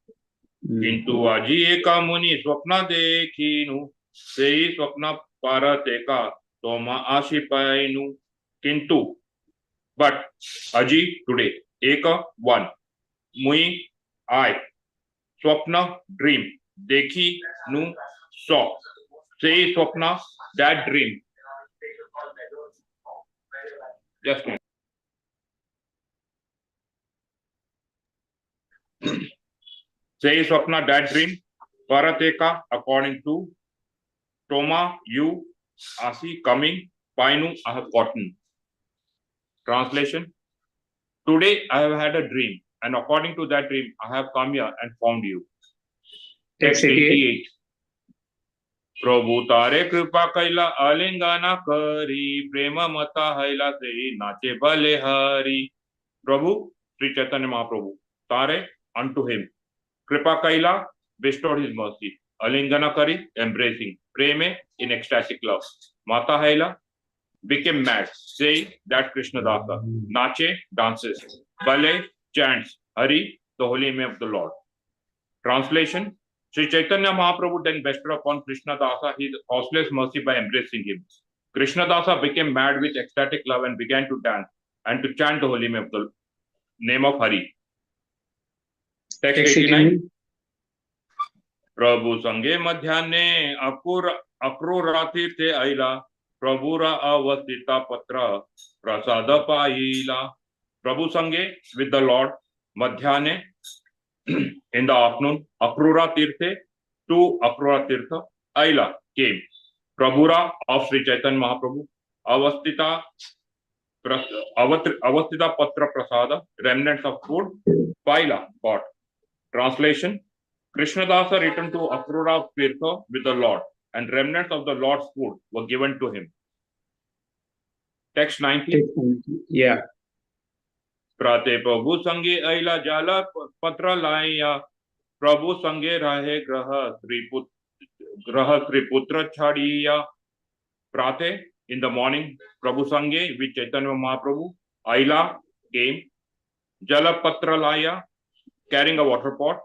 Kintu aji eka muni swapna dekhinu, sei swapna parateka toma ashipainu. Kintu, but aji, today, eka, one, mui, I, swapna, dream, dekhi, nu, saw, say swapna, that dream. Just a minute. Say swapna, that dream, parateka, according to, toma, you, asi, coming, painu, I have gotten. Translation. Today I have had a dream, and according to that dream, I have come here and found you. Text 88. Prabhu tare kripa kaila alingana kari, prema mata haila se nache bale hari. Prabhu, Sri Chaitanya Mahaprabhu, tare, unto him. Kripa kaila, bestowed his mercy. Alingana kari, embracing. Preme, in ecstatic love. Mata haila, became mad, saying that Krishnadasa. Nache, dances. Bale, chants. Hari, the holy name of the Lord. Translation. Sri Chaitanya Mahaprabhu then bestowed upon Krishnadasa his causeless mercy by embracing him. Krishnadasa became mad with ecstatic love and began to dance and to chant the holy name of Hari. Text 89. प्रभु संगे मध्यान्हे अक्रूरा तीर्थे ऐला प्रभुरा अवस्थिता पत्र प्रसाद पाईला. Prabhu Sange with the Lord Madhyane in the afternoon. Akrura Tirthe to Akrura Tirtha Aila came. Prabhura of Sri Chaitanya Mahaprabhu. Avastita Patra Prasada, remnants of food. Paila, pot. Translation: Krishnadasa returned to Akrura Tirtha with the Lord, and remnants of the Lord's food were given to him. Text 90. Yeah. प्राते प्रभु संगे ऐला जाला पत्र लाया प्रभु संगे रहे ग्रह त्रिपुत्र छाड़िया. प्राते in the morning Prabhu Sange with Chaitanya Mahaprabhu. Aila came. Jala patra laya, carrying a water pot.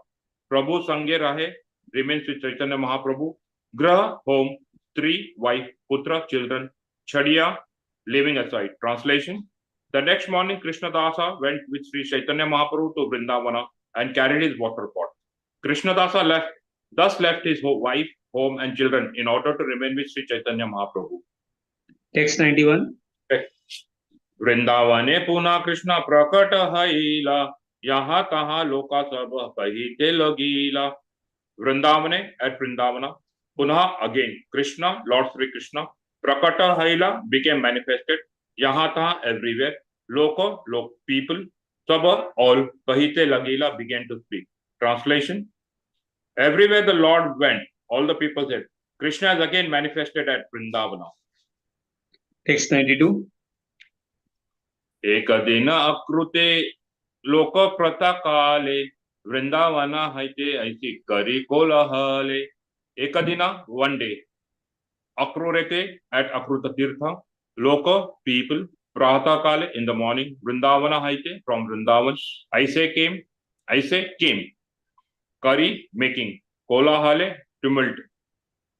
Prabhu Sange rahe, remains with Chaitanya Mahaprabhu. Graha, home. 3, wife. Putra, children. Chadiya, living aside. Translation: The next morning Krishnadasa went with Sri Chaitanya Mahaprabhu to Vrindavana and carried his water pot. Krishnadasa thus left his wife, home and children in order to remain with Sri Chaitanya Mahaprabhu. Text 91. वृंदावने पुनः कृष्ण प्रकट हईला यहाँ तहाँ लोका सब कहीते लगीला. Vrindavane, at Vrindavana, Punah again, Krishna, Lord Sri Krishna, Prakata Haila became manifested, Yaha taha everywhere, Loko, people, Saba, all, Kahite Lagila began to speak. Translation: Everywhere the Lord went, all the people said, Krishna is again manifested at Vrindavana. Text 92. Ekadina akrute loka prata kale Vrindavana haite aisi kari kolahale. Ekadina, one day. Akrurete, at Akruta Tirtha. Loka, people. Prata kale, in the morning. Vrindavana haite, from Vrindavan. Aise came. Kari, making. Kolahale, tumult.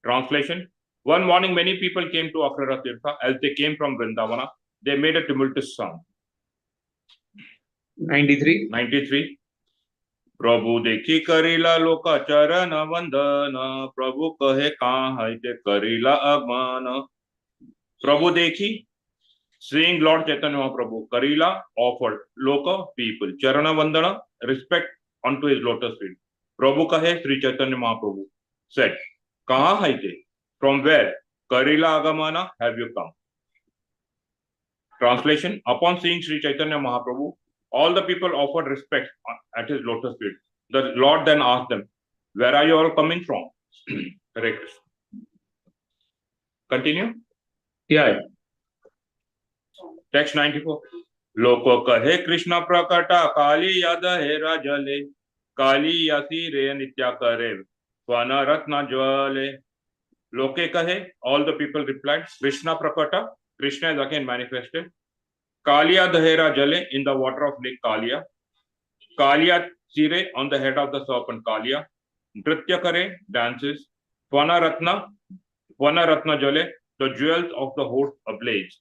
Translation: One morning many people came to Akrura Tirtha. As they came from Vrindavana, they made a tumultuous sound. 93. प्रभु देखी करीला लोका चरण वंदन प्रभु कहे कहाँ है ते करीला अगमन. प्रभु देखी, seeing Lord Chaitanya Mahaprabhu, Karila offered, Loka, people, Charana Vandana, respect unto his lotus feet. Prabhu kahe, Sri Chaitanya Mahaprabhu said, Kaha haite? From where? Karila Agamana, have you come? Translation: Upon seeing Sri Chaitanya Mahaprabhu, all the people offered respect at his lotus feet. The Lord then asked them, where are you all coming from? Hare Krishna. Continue. Yeah. Text 94. Loko kahe Krishna prakata kali yada hera jale kali yasi re nitya kare vana ratna jwale. Loke kahe, all the people replied, Krishna prakata, Krishna is again manifested. Kaliya Dahera Jale, in the water of Lake Kaliya. Kaliya Sire, on the head of the serpent Kaliya. Nritya Kare, dances. Vana Ratna Jale, the jewels of the host ablaze.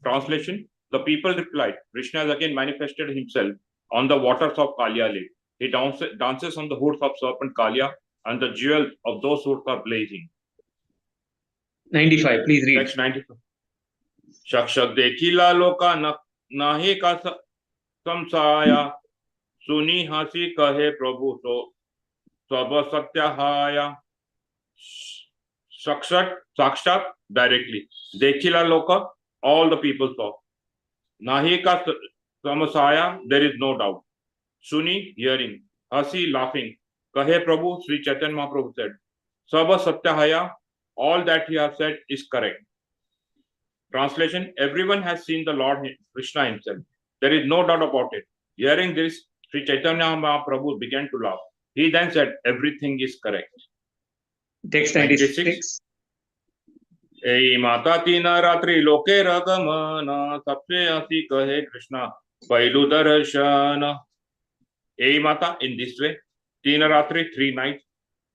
Translation: The people replied, Krishna has again manifested himself on the waters of Kaliya Lake. He dances on the hoods of serpent Kaliya, and the jewels of those hoods are blazing. 95, please read. Text 95. Shakshak dekila loka nahi ka samsaya suni hasi kahe prabhu so sab satya haya. Sakshat, directly. Dekila loka, all the people saw. Nahi ka samsaya, there is no doubt. Suni, hearing. Hasi, laughing. Kahe prabhu, Sri Chaitanya Mahaprabhu said, Sab satya haya, all that he has said is correct. Translation: Everyone has seen the Lord Krishna himself. There is no doubt about it. Hearing this, Sri Chaitanya Mahaprabhu began to laugh. He then said, everything is correct. Text 96. Ei mata tina ratri loke ragamana sabse asi kahe Krishna pailu darshana. Ei mata, in this way. Tina ratri, 3 nights.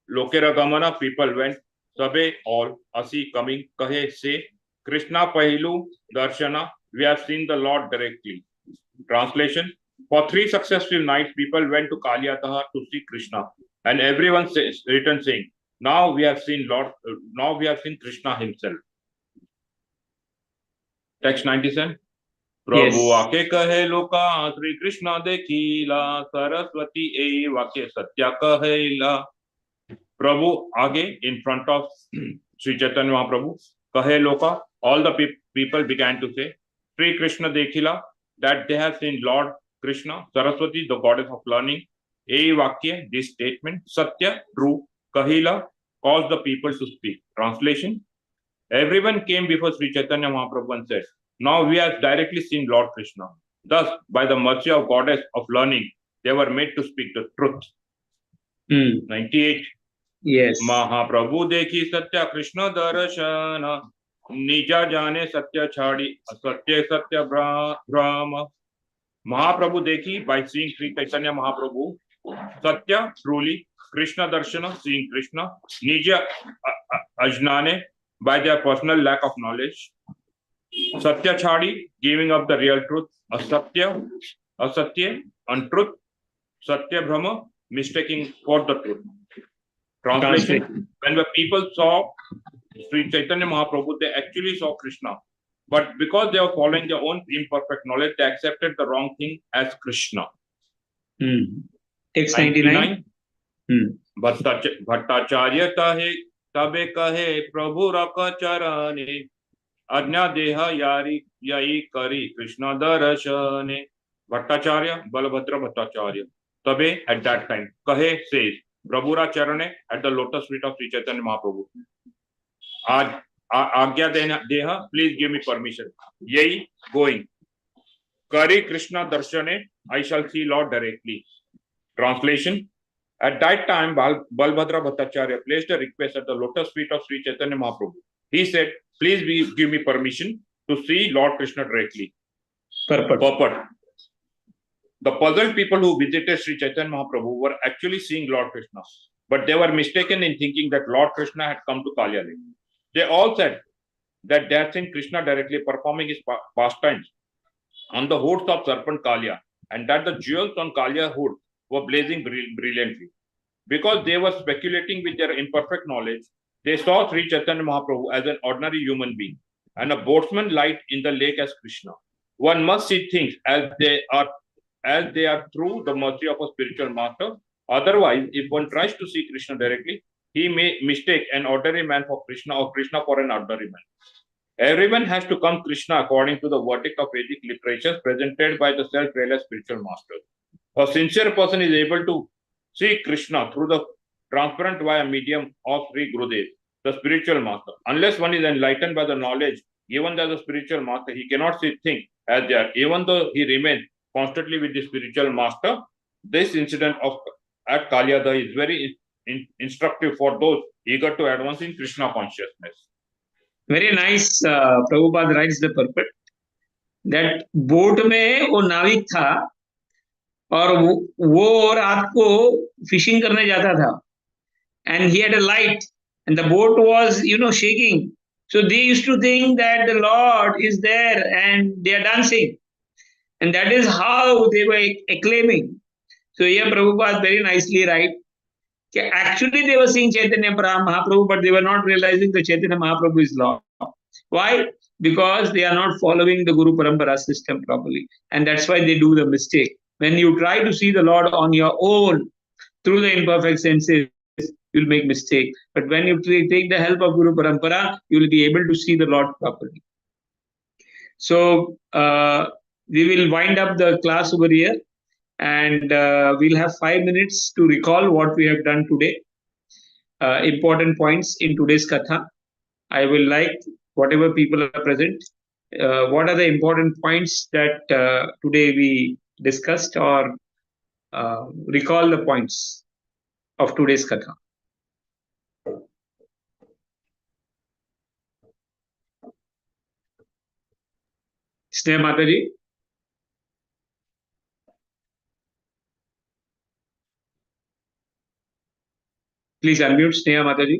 Loke ragamana, people went. Sabe, all. Asi, coming. Kahe, say. Krishna Pahilu Darshana, we have seen the Lord directly. Translation: For 3 successive nights, people went to Kalyadaha to see Krishna, and everyone returned saying, now we have seen Krishna himself. Text 97. प्रभु आके कहे लोका श्री कृष्ण देखीला सरस्वती ए वाक्य सत्या कहेला. Prabhu आगे in front of Sri Chaitanya Mahaprabhu कहे लोका, all the people began to say Sri Krishna देखीला, that they have seen Lord Krishna, Saraswati the goddess of learning, ए वाक्य this statement, Satya true, kahila caused the people to speak. Translation: everyone came before Sri Chaitanya Mahaprabhu and said, now we have directly seen Lord Krishna. Thus, by the mercy of goddess of learning, they were made to speak the truth. 98. Yes. Mahaprabhu dekhi satya Krishna darshana, nija jane satya chhadi, asatya satya brahma. Mahaprabhu dekhi, by seeing Sri Chaitanya Mahaprabhu, satya truly, Krishna darshana, seeing Krishna, nija ajnane, by their personal lack of knowledge, Satya chhadi, giving up the real truth, asatya, untruth, satya brahma, mistaking for the truth. Translation: when the people saw Sri Chaitanya Mahaprabhu, they actually saw Krishna, but because they were following their own imperfect knowledge, they accepted the wrong thing as Krishna. Text 99. Bhattacharya tabe kahe Prabhu raka charane, Ajna deha yai kari Krishna darashane. Bhattacharya, Balabhadra Bhattacharya, tabe at that time, kahe says, Prabhura charane, at the lotus feet of Sri Chaitanya Mahaprabhu. Agya deha, please give me permission. Yai, going. Kari Krishna darshane, I shall see Lord directly. Translation: at that time, Balbhadra Bhattacharya placed a request at the lotus feet of Sri Chaitanya Mahaprabhu. He said, please give me permission to see Lord Krishna directly. Purport. The puzzled people who visited Sri Chaitanya Mahaprabhu were actually seeing Lord Krishna, but they were mistaken in thinking that Lord Krishna had come to Kalya Lake. They all said that they had seen Krishna directly performing his pastimes on the hoods of serpent Kalya, and that the jewels on Kalya hood were blazing brilliantly. Because they were speculating with their imperfect knowledge, they saw Sri Chaitanya Mahaprabhu as an ordinary human being and a boatsman light in the lake as Krishna. One must see things as they are through the mercy of a spiritual master. Otherwise, if one tries to see Krishna directly, he may mistake an ordinary man for Krishna or Krishna for an ordinary man. Everyone has to come Krishna according to the verdict of Vedic literature presented by the self-realized spiritual master. A sincere person is able to see Krishna through the transparent via medium of Sri Gurudev, the spiritual master. Unless one is enlightened by the knowledge given by the spiritual master, he cannot see things as they are, even though he remains constantly with the spiritual master. This incident at Kalyada is very instructive for those eager to advance in Krishna consciousness. Very nice. Prabhupada writes the purport that boat में वो नाविक था और वो रात को fishing करने जाता था, and he had a light and the boat was shaking, so they used to think that the Lord is there and they are dancing, and that is how they were acclaiming. So here Prabhupada very nicely write, actually they were seeing Chaitanya Mahaprabhu, but they were not realizing that Chaitanya Mahaprabhu is Lord. Why? Because they are not following the Guru Parampara system properly, and that's why they do the mistake. When you try to see the Lord on your own through the imperfect senses, you'll make mistake. But when you take the help of Guru Parampara, you will be able to see the Lord properly. So we will wind up the class over here, and we'll have 5 minutes to recall what we have done today. Important points in today's katha. I will like whatever people are present. What are the important points that today we discussed, or recall the points of today's katha? Sneha Mataji. Please unmute, Sneha Mataji.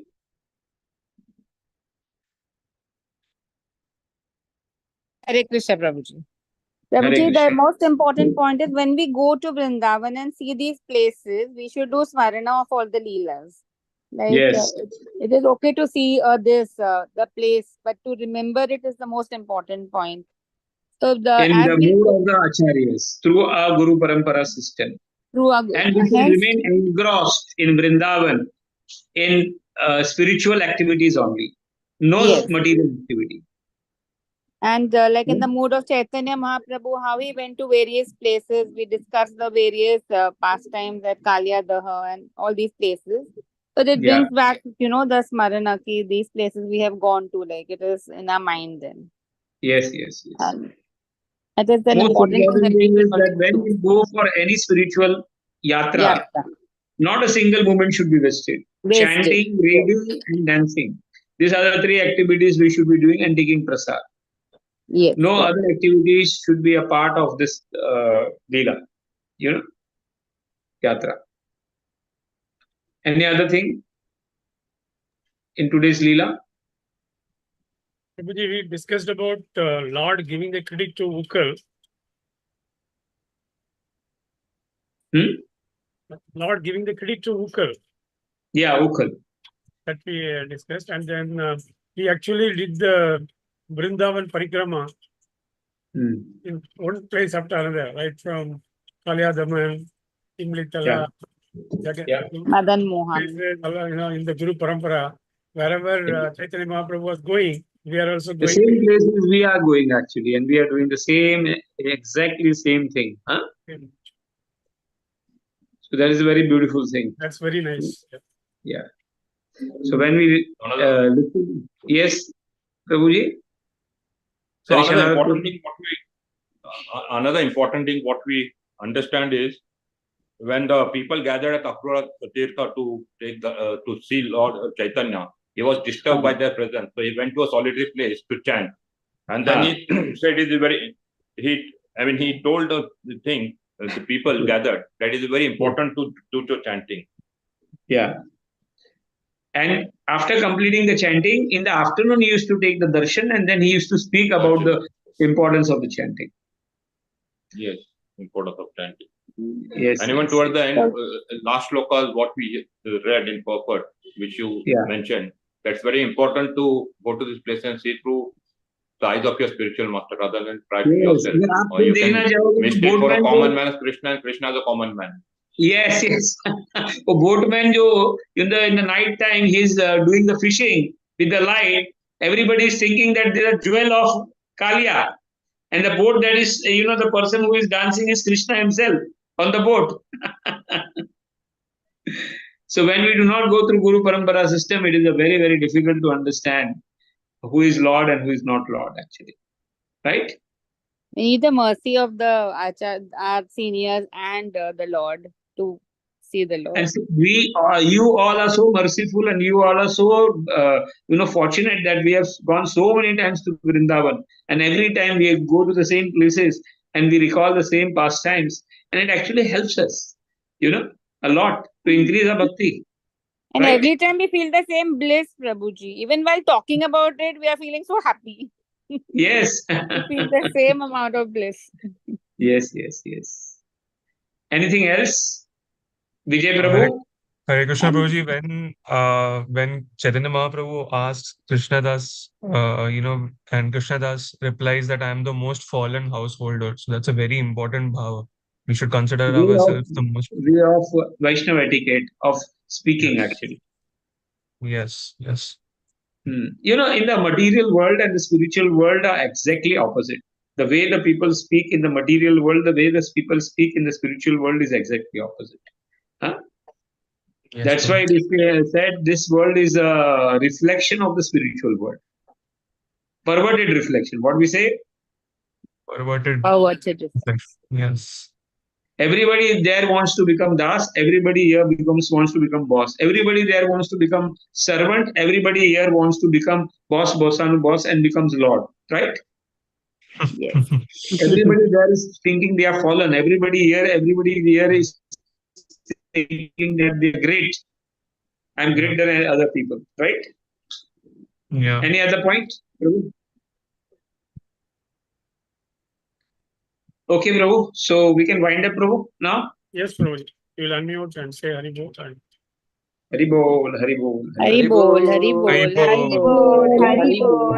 Hare Krishna, Prabhuji. Prabhuji, the Krishna. most important point is when we go to Vrindavan and see these places, we should do smarana of all the leelas. Like, Yes. it is okay to see the place, but to remember it is the most important point. So In the we mood go of the acharyas through our Guru Parampara system. through And we should hence, remain engrossed in Vrindavan in spiritual activities only. No Yes. material activity. and like in the mood of Chaitanya Mahaprabhu, how he went to various places, we discussed the various pastimes at Kalya Daha and all these places. So that Yeah. brings back, the smarana ki these places we have gone to, like it is in our mind then. Yes, yes, yes. And it is an Most important thing important that we thing is should that when do. we go for any spiritual yatra, not a single moment should be wasted. Wasted. Chanting, reading, and dancing. These are the three activities we should be doing and taking prasad. Yes. No other activities should be a part of this Leela, yatra. Any other thing in today's Leela? Prabhuji, we discussed about Lord giving the credit to Ukal. Lord giving the credit to Ukal. Yeah, Ukal. That we discussed. And then he actually did the Vrindavan Parikrama in one place after another, right from Kalyadaman, Imlitala, Madan Mohan. in the Guru Parampara, wherever Chaitanya Mahaprabhu was going, we are also The going. same places we are going actually, and we are doing the same, exactly same thing. Huh? So that is a very beautiful thing. That's very nice. Yeah. So when we listen, yes, Prabhuji. So another important thing what we understand is when the people gathered at Akrura Tirtha to take to see Lord Chaitanya, he was disturbed by their presence. So he went to a solitary place to chant. And then he said he told the thing, the people gathered, that is very important to do to chanting. Yeah. And after completing the chanting, in the afternoon he used to take the darshan and then he used to speak about the importance of the chanting. Yes, importance of chanting. Yes. And even toward the end, last slokas, what we read in purport, which you mentioned, that's very important to go to this place and see through the eyes of your spiritual master rather than try to yourself. Or you can mistake for a common man as Krishna and Krishna as a common man. Yes, yes. A boatman, in the night time, he's doing the fishing with the light. Everybody is thinking that they are jewel of Kalia. And the boat that is, the person who is dancing is Krishna himself on the boat. So when we do not go through Guru Parampara system, it is a very, very difficult to understand who is Lord and who is not Lord actually. Right? We need the mercy of our seniors and the Lord to see the Lord. And so you all are so merciful and you all are so, fortunate that we have gone so many times to Vrindavan. And every time we go to the same places and we recall the same pastimes. And it actually helps us, a lot to increase our bhakti. And every time we feel the same bliss, Prabhuji. Even while talking about it, we are feeling so happy. Yes. We feel the same amount of bliss. Yes, yes, yes. Anything else? Vijay Prabhu? Hare Krishna Prabhuji, when Chaitanya Mahaprabhu asks Krishnadas, and Krishnadas replies that I am the most fallen householder. So that's a very important bhava. We should consider ourselves the most. Way of Vaishnava etiquette of speaking, actually. Yes, yes. In the material world and the spiritual world are exactly opposite. The way the people speak in the material world, the way the people speak in the spiritual world is exactly opposite. Huh? Yes, that's why it is said this world is a reflection of the spiritual world. Perverted reflection. What we say? Perverted reflection. Yes. Everybody there wants to become das. Everybody here wants to become boss. Everybody there wants to become servant. Everybody here wants to become boss, bossanu boss, and becomes lord. Right? Yes. Everybody there is thinking they are fallen. Everybody here is thinking that they are great. I'm greater than other people. Right? Yeah. Any other point? Okay, Prabhu. So we can wind up, Prabhu, now. Yes, Prabhuji. You will unmute and say Hari Bol. And Hari Bol, Hari Bol. Hari Bol, Hari Bol, Hari Hari Bol. Bol, Hari Bol.